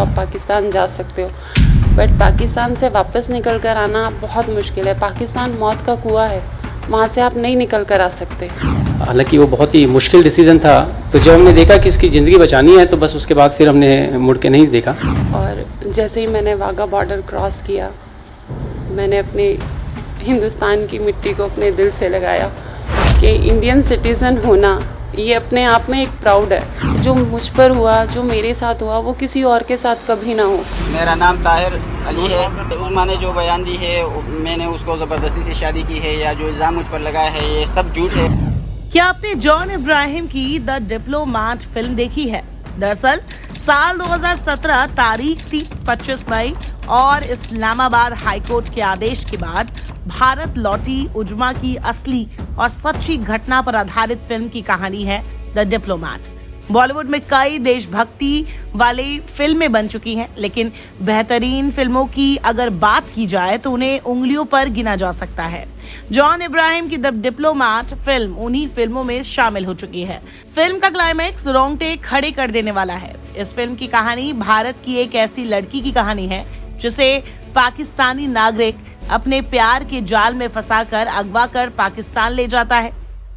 आप पाकिस्तान जा सकते हो, बट पाकिस्तान से वापस निकल कर आना बहुत मुश्किल है। पाकिस्तान मौत का कुआं है, वहाँ से आप नहीं निकल कर आ सकते। हालांकि वो बहुत ही मुश्किल डिसीज़न था, तो जब हमने देखा कि इसकी ज़िंदगी बचानी है तो बस उसके बाद फिर हमने मुड़ के नहीं देखा। और जैसे ही मैंने वाघा बॉर्डर क्रॉस किया, मैंने अपने हिंदुस्तान की मिट्टी को अपने दिल से लगाया कि इंडियन सिटीज़न होना ये अपने आप में एक प्राउड है। जो मुझ पर हुआ, जो मेरे साथ हुआ, वो किसी और के साथ कभी ना हो। मेरा नाम ताहिर अली है। उम्मा ने जो बयान दी है, मैंने उसको ज़बरदस्ती से शादी की है या जो इल्ज़ाम मुझ पर लगा है, ये सब झूठ है। क्या आपने जॉन इब्राहिम की द डिप्लोमैट फिल्म देखी है? दरअसल साल 2017 तारीख थी 25 मई और इस्लामाबाद हाईकोर्ट के आदेश के बाद भारत लौटी उज्मा की असली और सच्ची घटना पर आधारित फिल्म की कहानी है द डिप्लोमैट। बॉलीवुड में कई देशभक्ति वाली फिल्में बन चुकी हैं, लेकिन बेहतरीन फिल्मों की अगर बात की जाए तो उन्हें उंगलियों पर गिना जा सकता है। जॉन इब्राहिम की द डिप्लोमैट फिल्म उन्हीं फिल्मों में शामिल हो चुकी है। फिल्म का क्लाइमैक्स रोंगटे खड़े कर देने वाला है। इस फिल्म की कहानी भारत की एक ऐसी लड़की की कहानी है जिसे पाकिस्तानी नागरिक अपने प्यार के जाल में फंसाकर अगवा कर पाकिस्तान ले जाता है,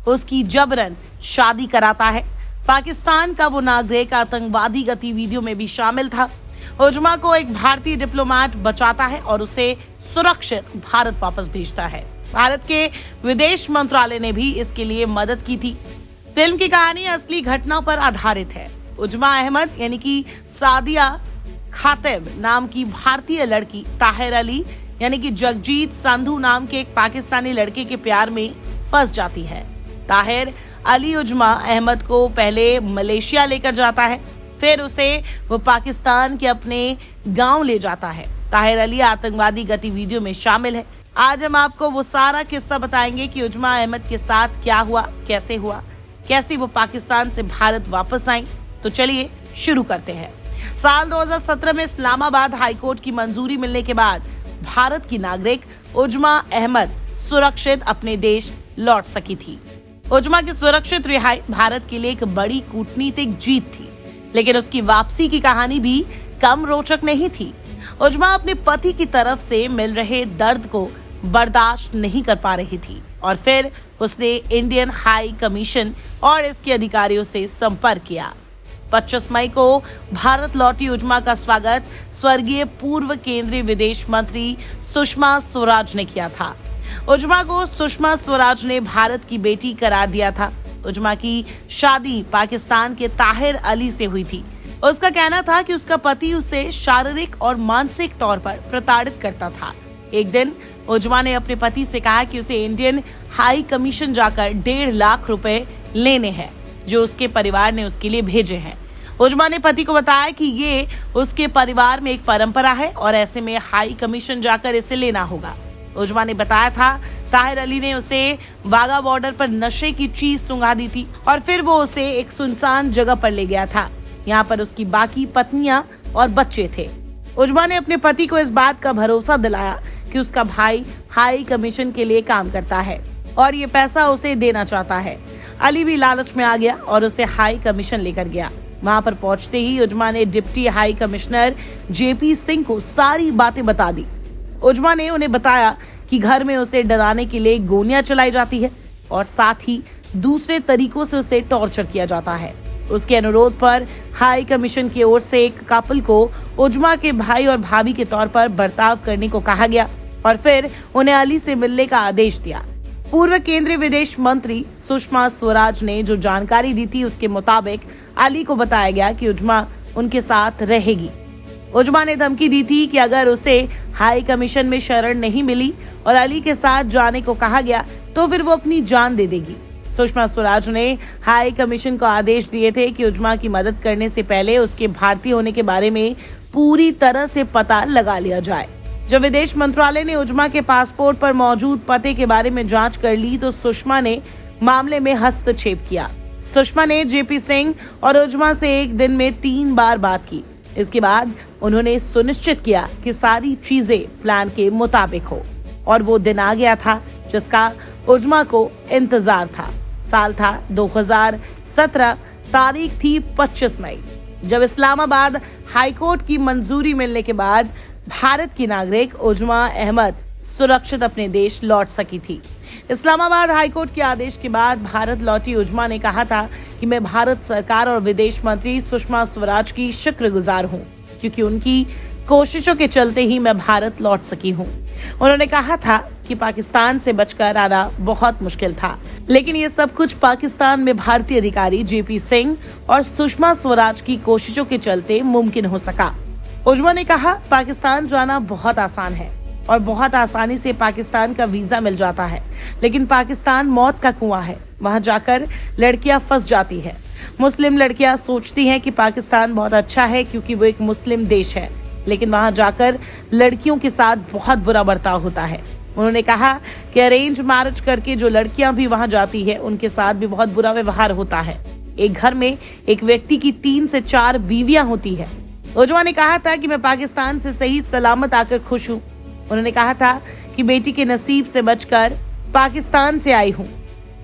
उसकी जबरन शादी कराता है। पाकिस्तान का वो नागरिक आतंकवादी गतिविधियों में भी शामिल था। उज्मा को एक भारतीय डिप्लोमेट बचाता है और उसे सुरक्षित भारत वापस भेजता है। भारत के विदेश मंत्रालय ने भी इसके लिए मदद की थी। फिल्म की कहानी असली घटना पर आधारित है। उज्मा अहमद यानी कि सादिया खातिब नाम की भारतीय लड़की ताहिर अली यानी कि जगजीत संधू नाम के एक पाकिस्तानी लड़के के प्यार में फंस जाती है। ताहिर अली उज्मा अहमद को पहले मलेशिया लेकर जाता है, फिर उसे वो पाकिस्तान के अपने गांव ले जाता है। ताहिर अली आतंकवादी गतिविधियों में शामिल है। आज हम आपको वो सारा किस्सा बताएंगे कि उज्मा अहमद के साथ क्या हुआ, कैसे वो पाकिस्तान से भारत वापस आई। तो चलिए शुरू करते हैं। साल 2017 में इस्लामाबाद हाईकोर्ट की मंजूरी मिलने के बाद भारत की नागरिक उज्मा अहमद सुरक्षित अपने देश लौट सकी थी। उज्मा की सुरक्षित रिहाई भारत के लिए एक बड़ी कूटनीतिक जीत थी, लेकिन उसकी वापसी की कहानी भी कम रोचक नहीं थी। उज्मा अपने पति की तरफ से मिल रहे दर्द को बर्दाश्त नहीं कर पा रही थी और फिर उसने इंडियन हाई कमीशन और इसके अधिकारियों से संपर्क किया। 25 मई को भारत लौटी उज्मा का स्वागत स्वर्गीय पूर्व केंद्रीय विदेश मंत्री सुषमा स्वराज ने किया था। उज्मा को सुषमा स्वराज ने भारत की बेटी करार दिया था। उज्मा की शादी पाकिस्तान के ताहिर अली से हुई थी। उसका कहना था कि उसका पति उसे शारीरिक और मानसिक तौर पर प्रताड़ित करता था। एक दिन उज्मा ने अपने पति से कहा कि उसे इंडियन हाई कमीशन जाकर 1.5 लाख रुपए लेने हैं, जो उसके परिवार ने उसके लिए भेजे हैं। उज्मा ने पति को बताया कि ये उसके परिवार में एक परंपरा है और ऐसे में हाई कमीशन जाकर इसे लेना होगा। उज्मा ने बताया था ताहिर अली ने उसे वाघा बॉर्डर पर नशे की चीज सुंघा दी थी और फिर वो उसे एक सुनसान जगह पर ले गया था। यहाँ पर उसकी बाकी पत्नियां और बच्चे थे। उज्मा ने अपने पति को इस बात का भरोसा दिलाया कि उसका भाई हाई कमीशन के लिए काम करता है और ये पैसा उसे देना चाहता है। अली भी लालच में आ गया और उसे हाई कमीशन लेकर गया। वहां पर पहुंचते ही उज्मा ने deputy high commissioner JP Singh को सारी बातें बता दी। उज्मा ने उन्हें बताया कि घर में उसे डराने के लिए गोलियां चलाई जाती है और साथ ही दूसरे तरीकों से उसे टॉर्चर किया जाता है। उसके अनुरोध पर हाई कमीशन की ओर से एक कपल को उज्मा के भाई और भाभी के तौर पर बर्ताव करने को कहा गया और फिर उन्हें अली से मिलने का आदेश दिया। पूर्व केंद्रीय विदेश मंत्री सुषमा स्वराज ने जो जानकारी दी थी उसके मुताबिक अली को बताया गया कि उज्मा उनके साथ रहेगी। उज्मा ने धमकी दी थी कि अगर उसे हाई कमीशन में शरण नहीं मिली और अली के साथ जाने को कहा गया तो फिर वो अपनी जान दे देगी। सुषमा स्वराज ने हाई कमीशन को आदेश दिए थे कि उज्मा की मदद करने से पहले उसके भारतीय होने के बारे में पूरी तरह से पता लगा लिया जाए। जब विदेश मंत्रालय ने उज्मा के पासपोर्ट पर मौजूद पते के बारे में जांच कर ली तो सुषमा ने मामले में हस्तक्षेप किया। सुषमा ने जेपी सिंह और उज्मा से एक दिन में 3 बार बात की। इसके बाद उन्होंने सुनिश्चित किया कि सारी चीजें प्लान के मुताबिक हो और वो दिन आ गया था जिसका उज्मा को इंतजार था। साल था 2017, तारीख थी 25 मई। जब इस्लामाबाद हाईकोर्ट की मंजूरी मिलने के बाद भारत की नागरिक उजमा अहमद सुरक्षित अपने देश लौट सकी थी। इस्लामाबाद हाईकोर्ट के आदेश के बाद भारत लौटी उजमा ने कहा था कि मैं भारत सरकार और विदेश मंत्री सुषमा स्वराज की शुक्रगुजार हूं, क्योंकि उनकी कोशिशों के चलते ही मैं भारत लौट सकी हूं। उन्होंने कहा था कि पाकिस्तान से बचकर आना बहुत मुश्किल था, लेकिन ये सब कुछ पाकिस्तान में भारतीय अधिकारी जेपी सिंह और सुषमा स्वराज की कोशिशों के चलते मुमकिन हो सका। उजमा ने कहा, पाकिस्तान जाना बहुत आसान है और बहुत आसानी से पाकिस्तान का वीजा मिल जाता है, लेकिन पाकिस्तान मौत का कुआं है। वहां जाकर लड़कियां फंस जाती है। मुस्लिम लड़कियां सोचती हैं कि पाकिस्तान बहुत अच्छा है क्योंकि वो एक मुस्लिम देश है, लेकिन वहां जाकर लड़कियों के साथ बहुत बुरा बर्ताव होता है। उन्होंने कहा कि अरेंज मैरिज करके जो लड़कियां भी वहां जाती है उनके साथ भी बहुत बुरा व्यवहार होता है। एक घर में एक व्यक्ति की 3 से 4 बीवियां होती है। उजमा ने कहा था कि मैं पाकिस्तान से सही सलामत आकर खुश हूँ। उन्होंने कहा था कि बेटी के नसीब से बचकर पाकिस्तान से आई हूँ।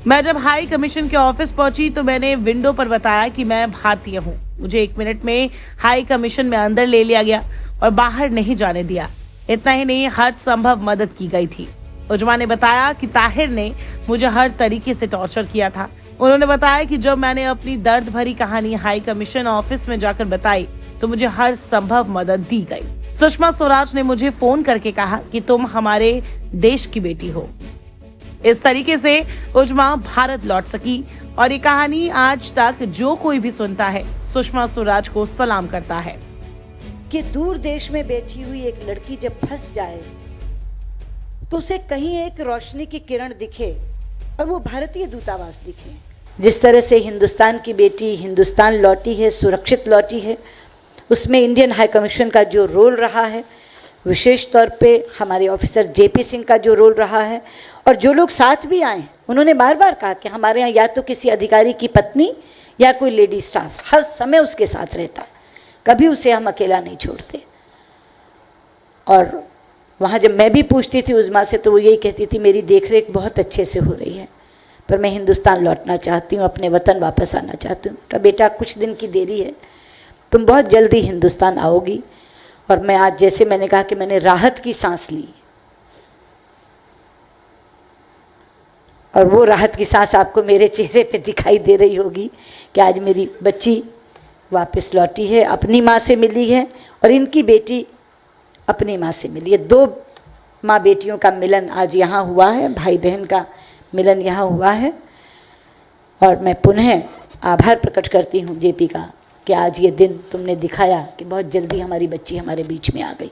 मैं जब हाई कमीशन के ऑफिस पहुंची तो मैंने विंडो पर बताया कि मैं भारतीय हूँ। मुझे 1 मिनट में हाई कमीशन में अंदर ले लिया गया और बाहर नहीं जाने दिया। इतना ही नहीं, हर संभव मदद की गई थी। उजमा ने बताया कि ताहिर ने मुझे हर तरीके से टॉर्चर किया था। उन्होंने बताया कि जब मैंने अपनी दर्द भरी कहानी हाई कमीशन ऑफिस में जाकर बताई तो मुझे हर संभव मदद दी गई। सुषमा स्वराज ने मुझे फोन करके कहा कि तुम हमारे देश की बेटी हो। इस तरीके से उजमा भारत लौट सकी और ये कहानी आज तक जो कोई भी सुनता है सुषमा स्वराज को सलाम करता है कि दूर देश में बैठी हुई एक लड़की जब फंस जाए तो उसे कहीं एक रोशनी की किरण दिखे और वो भारतीय दूतावास दिखे। जिस तरह से हिंदुस्तान की बेटी हिंदुस्तान लौटी है, सुरक्षित लौटी है, उसमें इंडियन हाई कमीशन का जो रोल रहा है, विशेष तौर पे हमारे ऑफिसर जेपी सिंह का जो रोल रहा है, और जो लोग साथ भी आए उन्होंने बार बार कहा कि हमारे यहाँ या तो किसी अधिकारी की पत्नी या कोई लेडी स्टाफ हर समय उसके साथ रहता है, कभी उसे हम अकेला नहीं छोड़ते। और वहाँ जब मैं भी पूछती थी उजमा से तो वो यही कहती थी मेरी देखरेख बहुत अच्छे से हो रही है, पर मैं हिंदुस्तान लौटना चाहती हूँ, अपने वतन वापस आना चाहती हूँ। तो बेटा कुछ दिन की देरी है, तुम बहुत जल्दी हिंदुस्तान आओगी। और मैं आज जैसे मैंने कहा कि मैंने राहत की सांस ली, और वो राहत की सांस आपको मेरे चेहरे पे दिखाई दे रही होगी कि आज मेरी बच्ची वापस लौटी है, अपनी माँ से मिली है और इनकी बेटी अपनी माँ से मिली है। 2 माँ बेटियों का मिलन आज यहाँ हुआ है, भाई बहन का मिलन यहाँ हुआ है। और मैं पुनः आभार प्रकट करती हूँ जेपी का कि आज ये दिन तुमने दिखाया कि बहुत जल्दी हमारी बच्ची हमारे बीच में आ गई।